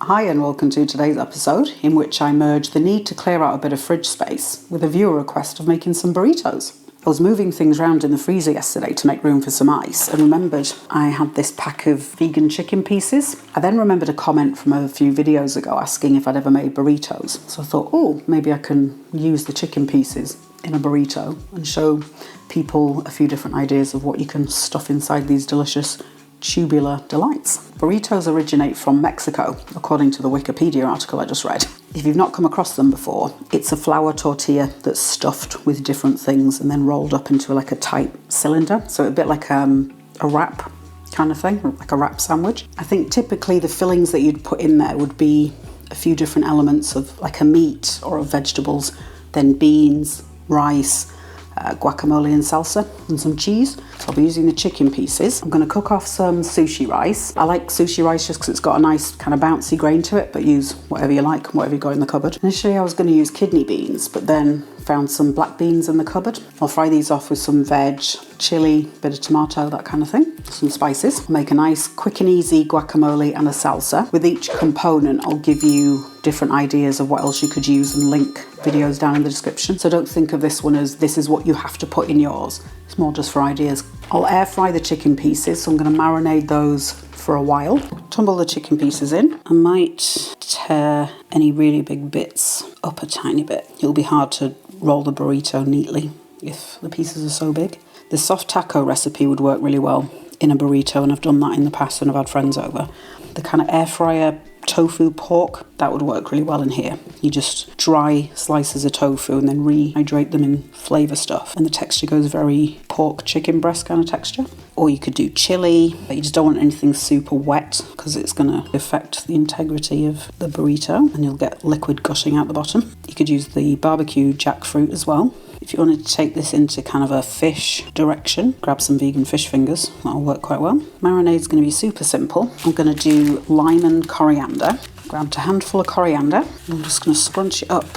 Hi and welcome to today's episode, in which I merge the need to clear out a bit of fridge space with a viewer request of making some burritos. I was moving things around in the freezer yesterday to make room for some ice and remembered I had this pack of vegan chicken pieces. I then remembered a comment from a few videos ago asking if I'd ever made burritos. So I thought, oh, maybe I can use the chicken pieces in a burrito and show people a few different ideas of what you can stuff inside these delicious tubular delights. Burritos originate from Mexico, according to the Wikipedia article I just read. If you've not come across them before, it's a flour tortilla that's stuffed with different things and then rolled up into like a tight cylinder. So a bit like a wrap kind of thing, like a wrap sandwich. I think typically the fillings that you'd put in there would be a few different elements of like a meat or of vegetables, then beans, rice, guacamole and salsa and some cheese. So I'll be using the chicken pieces. I'm going to cook off some sushi rice. I like sushi rice just because it's got a nice kind of bouncy grain to it, but use whatever you like and whatever you got in the cupboard. Initially I was going to use kidney beans, but then found some black beans in the cupboard. I'll fry these off with some veg, chili, bit of tomato, that kind of thing, some spices. I'll make a nice quick and easy guacamole and a salsa. With each component I'll give you different ideas of what else you could use and link videos down in the description. So don't think of this one as this is what you have to put in yours. It's more just for ideas. I'll air fry the chicken pieces, so I'm going to marinate those for a while. Tumble the chicken pieces in. I might tear any really big bits up a tiny bit. It'll be hard to roll the burrito neatly if the pieces are so big. The soft taco recipe would work really well in a burrito, and I've done that in the past when I've had friends over. The kind of air fryer tofu pork, that would work really well in here. You just dry slices of tofu and then rehydrate them in flavour stuff, and the texture goes very pork chicken breast kind of texture. Or you could do chili, but you just don't want anything super wet because it's going to affect the integrity of the burrito and you'll get liquid gushing out the bottom. You could use the barbecue jackfruit as well. If you wanted to take this into kind of a fish direction, grab some vegan fish fingers. That'll work quite well. Marinade's going to be super simple. I'm going to do lime and coriander. Grabbed a handful of coriander. I'm just going to scrunch it up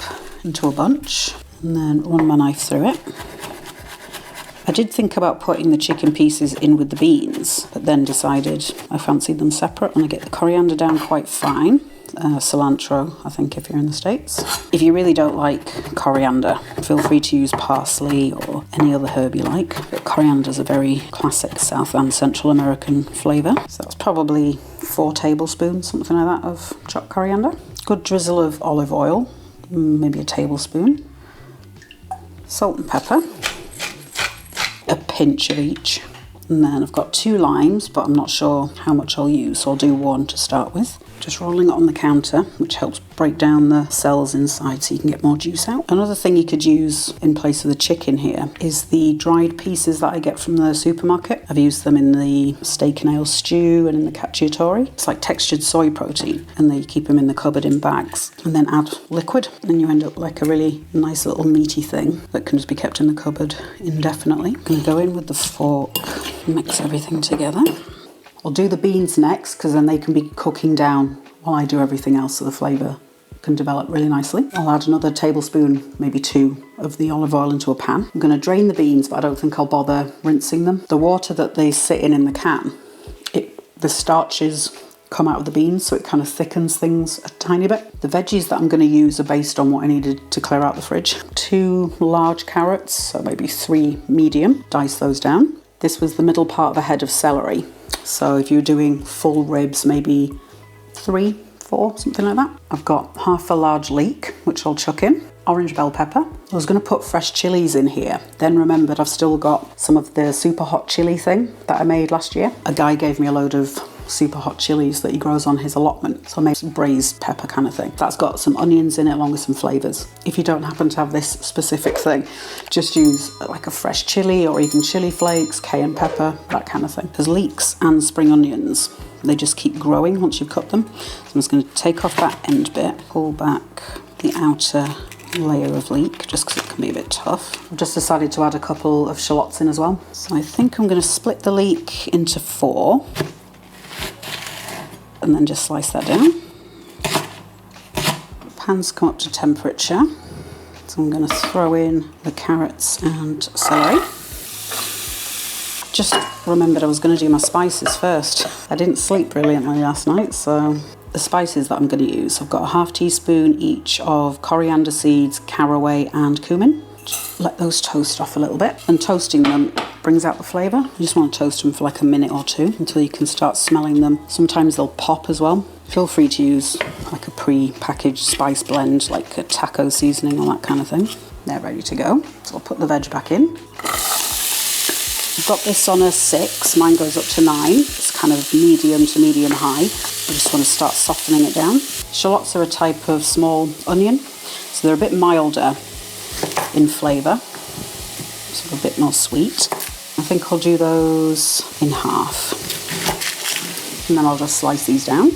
into a bunch and then run my knife through it. I did think about putting the chicken pieces in with the beans, but then decided I fancied them separate. I'm going to get the coriander down quite fine. Cilantro, I think, if you're in the States. If you really don't like coriander, feel free to use parsley or any other herb you like. But coriander is a very classic South and Central American flavour. So that's probably 4 tablespoons, something like that, of chopped coriander. Good drizzle of olive oil, maybe a tablespoon. Salt and pepper. A pinch of each. And then I've got 2 limes, but I'm not sure how much I'll use, so I'll do 1 to start with. Just rolling it on the counter, which helps break down the cells inside so you can get more juice out. Another thing you could use in place of the chicken here is the dried pieces that I get from the supermarket. I've used them in the steak and ale stew and in the cacciatore. It's like textured soy protein, and they keep them in the cupboard in bags and then add liquid, and you end up like a really nice little meaty thing that can just be kept in the cupboard indefinitely. I'm going to go in with the fork, mix everything together. I'll do the beans next because then they can be cooking down while I do everything else so the flavour can develop really nicely. I'll add another tablespoon, maybe 2, of the olive oil into a pan. I'm going to drain the beans, but I don't think I'll bother rinsing them. The water that they sit in the can, the starches come out of the beans, so it kind of thickens things a tiny bit. The veggies that I'm going to use are based on what I needed to clear out the fridge. 2 large carrots, so maybe 3 medium. Dice those down. This was the middle part of a head of celery. So if you're doing full ribs, maybe 3, 4, something like that. I've got half a large leek, which I'll chuck in. Orange bell pepper. I was going to put fresh chilies in here, then remembered I've still got some of the super hot chili thing that I made last year. A guy gave me a load of super hot chilies that he grows on his allotment, so I made some braised pepper kind of thing. That's got some onions in it along with some flavours. If you don't happen to have this specific thing, just use like a fresh chili or even chili flakes, cayenne pepper, that kind of thing. There's leeks and spring onions. They just keep growing once you've cut them. So I'm just going to take off that end bit, pull back the outer layer of leek just because it can be a bit tough. I've just decided to add a couple of shallots in as well. So I think I'm going to split the leek into 4 and then just slice that down. The pan's come up to temperature, so I'm going to throw in the carrots and celery. Just remembered I was going to do my spices first. I didn't sleep brilliantly last night, so the spices that I'm going to use. I've got a half teaspoon each of coriander seeds, caraway and cumin. Let those toast off a little bit, and toasting them brings out the flavour. You just want to toast them for like a minute or two until you can start smelling them. Sometimes they'll pop as well. Feel free to use like a pre-packaged spice blend, like a taco seasoning or that kind of thing. They're ready to go. So I'll put the veg back in. I've got this on a 6, mine goes up to 9. It's kind of medium to medium high. I just want to start softening it down. Shallots are a type of small onion, so they're a bit milder in flavour, so a bit more sweet. I think I'll do those in half. And then I'll just slice these down.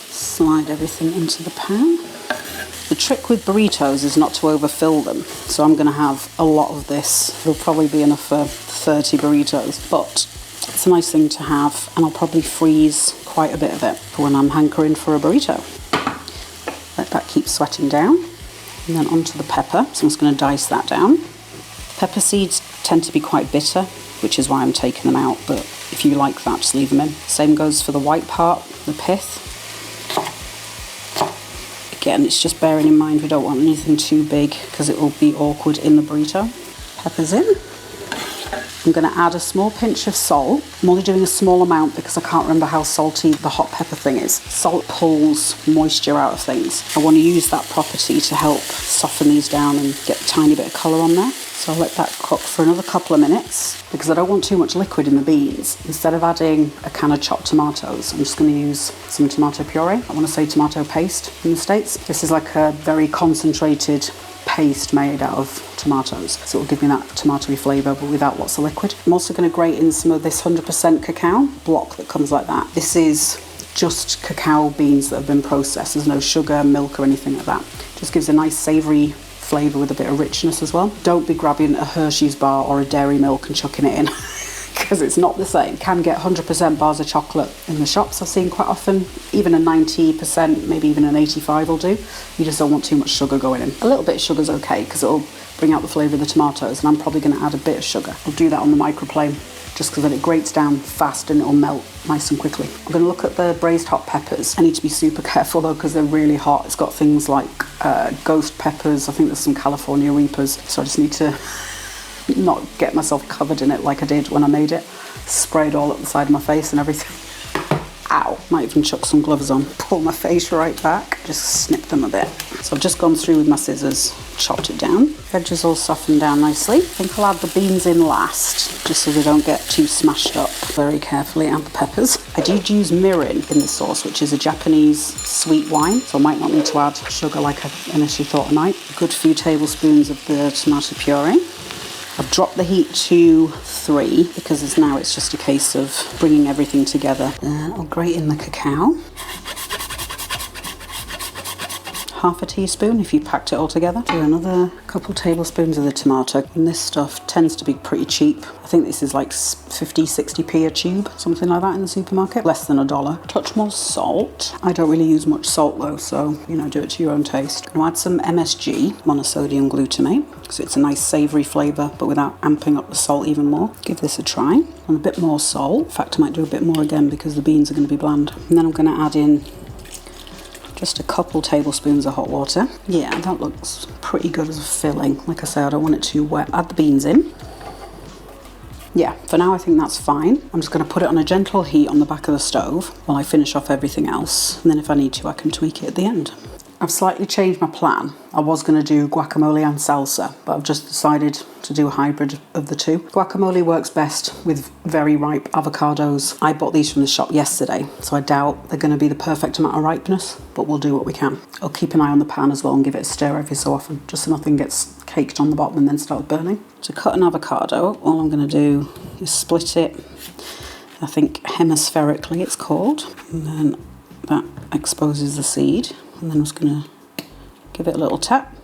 Slide everything into the pan. The trick with burritos is not to overfill them, so I'm going to have a lot of this. It'll probably be enough for 30 burritos, but it's a nice thing to have, and I'll probably freeze quite a bit of it for when I'm hankering for a burrito. Let that keep sweating down, and then onto the pepper. So I'm just going to dice that down. Pepper seeds tend to be quite bitter, which is why I'm taking them out, but if you like that, just leave them in. Same goes for the white part, the pith. Again, it's just bearing in mind we don't want anything too big because it will be awkward in the burrito. Pepper's in. I'm going to add a small pinch of salt. I'm only doing a small amount because I can't remember how salty the hot pepper thing is. Salt pulls moisture out of things. I want to use that property to help soften these down and get a tiny bit of colour on there. So I'll let that cook for another couple of minutes because I don't want too much liquid in the beans. Instead of adding a can of chopped tomatoes, I'm just going to use some tomato puree. I want to say tomato paste in the States. This is like a very concentrated paste made out of tomatoes, so it will give me that tomatoey flavour but without lots of liquid. I'm also going to grate in some of this 100% cacao block that comes like that. This is just cacao beans that have been processed. There's no sugar, milk or anything like that. Just gives a nice savoury flavour with a bit of richness as well. Don't be grabbing a Hershey's bar or a dairy milk and chucking it in because it's not the same. You can get 100% bars of chocolate in the shops. I've seen quite often, even a 90%, maybe even an 85 will do. You just don't want too much sugar going in. A little bit of sugar's okay because it'll bring out the flavour of the tomatoes, and I'm probably going to add a bit of sugar. I'll do that on the microplane just because then it grates down fast and it'll melt nice and quickly. I'm going to look at the braised hot peppers. I need to be super careful though because they're really hot. It's got things like ghost peppers. I think there's some California Reapers, so I just need to not get myself covered in it like I did when I made it. Sprayed all up the side of my face and everything. Ow, might even chuck some gloves on. Pull my face right back, just snip them a bit. So I've just gone through with my scissors, chopped it down. Veg is all softened down nicely. I think I'll add the beans in last, just so they don't get too smashed up. Very carefully add the peppers. I did use mirin in the sauce, which is a Japanese sweet wine, so I might not need to add sugar like I initially thought I might. A good few tablespoons of the tomato puree. I've dropped the heat to 3 because it's just a case of bringing everything together. Then I'll grate in the cacao. Half a teaspoon if you packed it all together. Do another couple tablespoons of the tomato. And this stuff tends to be pretty cheap. I think this is like 50, 60p a tube, something like that in the supermarket. Less than $1. Touch more salt. I don't really use much salt though, so do it to your own taste. I'll add some MSG, monosodium glutamate, so it's a nice savoury flavour, but without amping up the salt even more. Give this a try. And a bit more salt. In fact, I might do a bit more again because the beans are going to be bland. And then I'm going to add in just a couple tablespoons of hot water. Yeah, that looks pretty good as a filling. Like I say, I don't want it too wet. Add the beans in. Yeah, for now I think that's fine. I'm just going to put it on a gentle heat on the back of the stove while I finish off everything else. And then if I need to, I can tweak it at the end. I've slightly changed my plan. I was going to do guacamole and salsa, but I've just decided to do a hybrid of the two. Guacamole works best with very ripe avocados. I bought these from the shop yesterday, so I doubt they're going to be the perfect amount of ripeness, but we'll do what we can. I'll keep an eye on the pan as well and give it a stir every so often, just so nothing gets caked on the bottom and then starts burning. To cut an avocado, all I'm going to do is split it, I think hemispherically it's called, and then that exposes the seed. And then I'm just going to give it a little tap.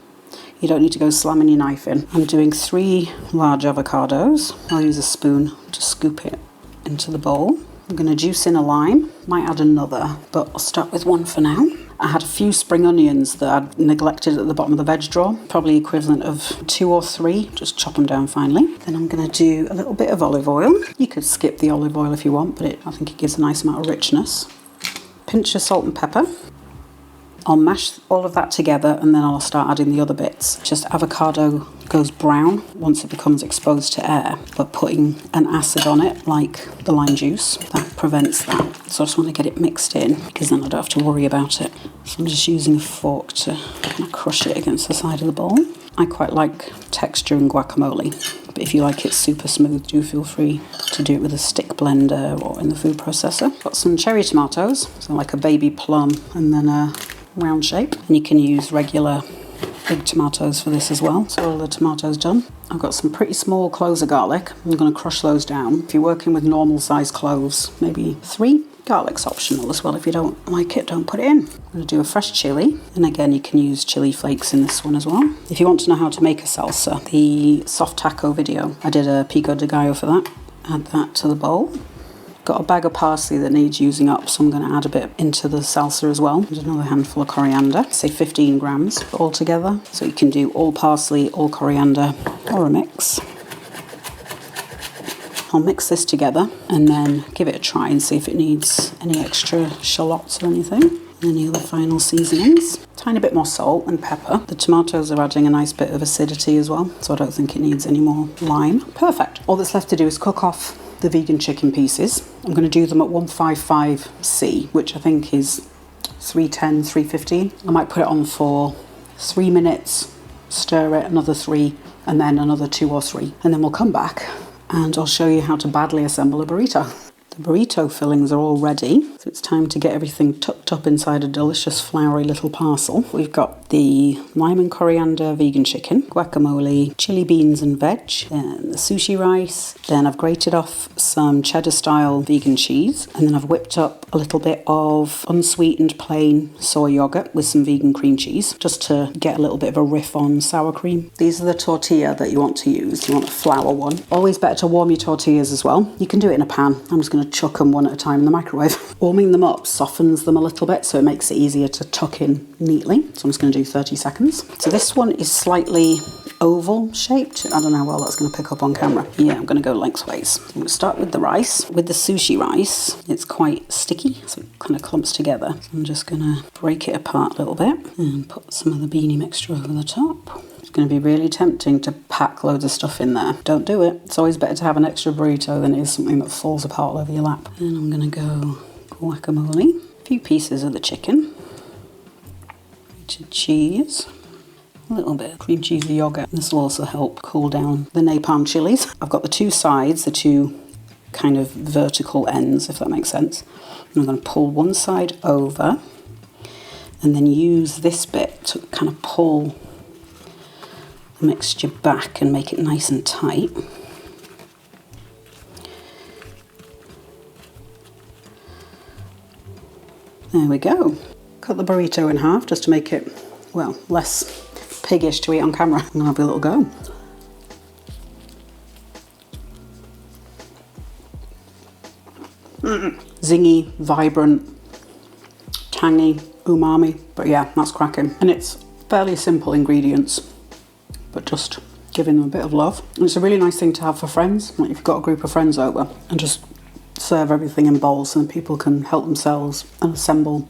You don't need to go slamming your knife in. I'm doing 3 large avocados. I'll use a spoon to scoop it into the bowl. I'm going to juice in a lime. Might add another, but I'll start with 1 for now. I had a few spring onions that I'd neglected at the bottom of the veg drawer, probably equivalent of 2 or 3. Just chop them down finely. Then I'm going to do a little bit of olive oil. You could skip the olive oil if you want, but I think it gives a nice amount of richness. pinch of salt and pepper. I'll mash all of that together and then I'll start adding the other bits. Just avocado goes brown once it becomes exposed to air, but putting an acid on it, like the lime juice, that prevents that. So I just want to get it mixed in because then I don't have to worry about it. So I'm just using a fork to kind of crush it against the side of the bowl. I quite like texture in guacamole, but if you like it super smooth, do feel free to do it with a stick blender or in the food processor. Got some cherry tomatoes, so like a baby plum and then a round shape. And you can use regular big tomatoes for this as well. So all the tomatoes done. I've got some pretty small cloves of garlic. I'm going to crush those down. If you're working with normal size cloves, maybe 3. Garlic's optional as well. If you don't like it, don't put it in. I'm going to do a fresh chili. And again, you can use chili flakes in this one as well. If you want to know how to make a salsa, the soft taco video, I did a pico de gallo for that. Add that to the bowl. Got a bag of parsley that needs using up, so I'm going to add a bit into the salsa as well. There's another handful of coriander, say 15 grams all together. So you can do all parsley, all coriander, or a mix. I'll mix this together and then give it a try and see if it needs any extra shallots or anything. Any other final seasonings. Tiny bit more salt and pepper. The tomatoes are adding a nice bit of acidity as well, so I don't think it needs any more lime. Perfect. All that's left to do is cook off the vegan chicken pieces. I'm going to do them at 155C, which I think is 310, 315. I might put it on for 3 minutes, stir it, another 3, and then another 2 or 3. And then we'll come back and I'll show you how to badly assemble a burrito. The burrito fillings are all ready, so it's time to get everything tucked up inside a delicious floury little parcel. We've got the lime and coriander vegan chicken, guacamole, chili beans and veg, then the sushi rice, then I've grated off some cheddar style vegan cheese, and then I've whipped up a little bit of unsweetened plain soy yogurt with some vegan cream cheese, just to get a little bit of a riff on sour cream. These are the tortilla that you want to use. You want a flour one. Always better to warm your tortillas as well. You can do it in a pan. I'm just going to chuck them one at a time in the microwave. Warming them up softens them a little bit, so it makes it easier to tuck in neatly. So I'm just going to do 30 seconds. So this one is slightly oval shaped. I don't know how well that's going to pick up on camera. Yeah, I'm going to go lengthways. I'm going to start with the rice. With the sushi rice, it's quite sticky, so it kind of clumps together. So I'm just going to break it apart a little bit and put some of the beanie mixture over the top. It's going to be really tempting to pack loads of stuff in there. Don't do it. It's always better to have an extra burrito than it is something that falls apart all over your lap. And I'm going to go guacamole, a few pieces of the chicken, grated cheese, a little bit of cream cheesy yogurt. This will also help cool down the napalm chilies. I've got the two sides, the two kind of vertical ends, if that makes sense. And I'm going to pull one side over and then use this bit to kind of pull the mixture back and make it nice and tight. There we go. Cut the burrito in half just to make it, well, less piggish to eat on camera. I'm gonna have a little go. Zingy, vibrant, tangy, umami. But yeah, that's cracking. And it's fairly simple ingredients, but just giving them a bit of love. And it's a really nice thing to have for friends, like if you've got a group of friends over, and just serve everything in bowls and people can help themselves and assemble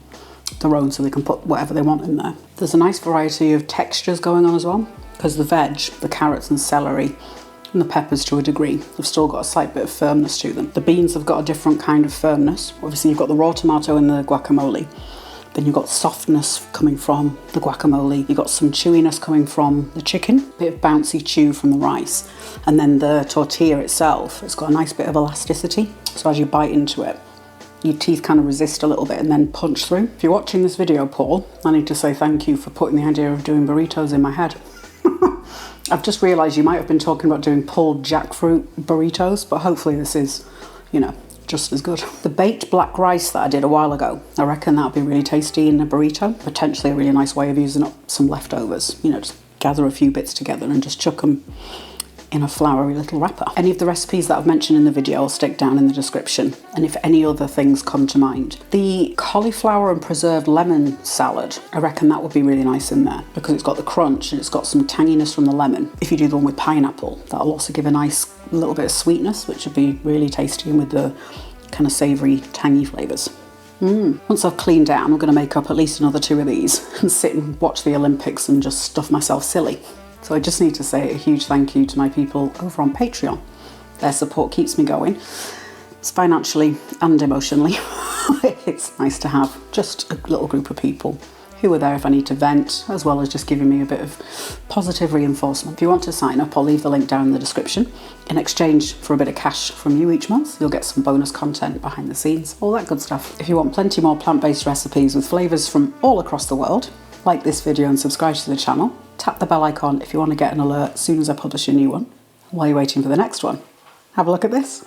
their own so they can put whatever they want in there. There's a nice variety of textures going on as well, because the veg, the carrots and celery, and the peppers to a degree have still got a slight bit of firmness to them. The beans have got a different kind of firmness. Obviously you've got the raw tomato in the guacamole, then you've got softness coming from the guacamole, you've got some chewiness coming from the chicken, a bit of bouncy chew from the rice, and then the tortilla itself, it's got a nice bit of elasticity, so as you bite into it, your teeth kind of resist a little bit and then punch through. If you're watching this video, Paul, I need to say thank you for putting the idea of doing burritos in my head. I've just realised you might have been talking about doing pulled jackfruit burritos, but hopefully this is, you know, just as good. The baked black rice that I did a while ago, I reckon that would be really tasty in a burrito. Potentially a really nice way of using up some leftovers. You know, just gather a few bits together and just chuck them in a floury little wrapper. Any of the recipes that I've mentioned in the video I'll stick down in the description, and if any other things come to mind. The cauliflower and preserved lemon salad, I reckon that would be really nice in there because it's got the crunch and it's got some tanginess from the lemon. If you do the one with pineapple, that'll also give a nice little bit of sweetness, which would be really tasty, and with the kind of savoury, tangy flavours. Once I've cleaned out, I'm going to make up at least another 2 of these and sit and watch the Olympics and just stuff myself silly. So I just need to say a huge thank you to my people over on Patreon. Their support keeps me going. It's financially and emotionally. It's nice to have just a little group of people who are there if I need to vent, as well as just giving me a bit of positive reinforcement. If you want to sign up, I'll leave the link down in the description. In exchange for a bit of cash from you each month, you'll get some bonus content behind the scenes, all that good stuff. If you want plenty more plant-based recipes with flavours from all across the world, like this video and subscribe to the channel. Tap the bell icon if you want to get an alert as soon as I publish a new one. While you're waiting for the next one, have a look at this.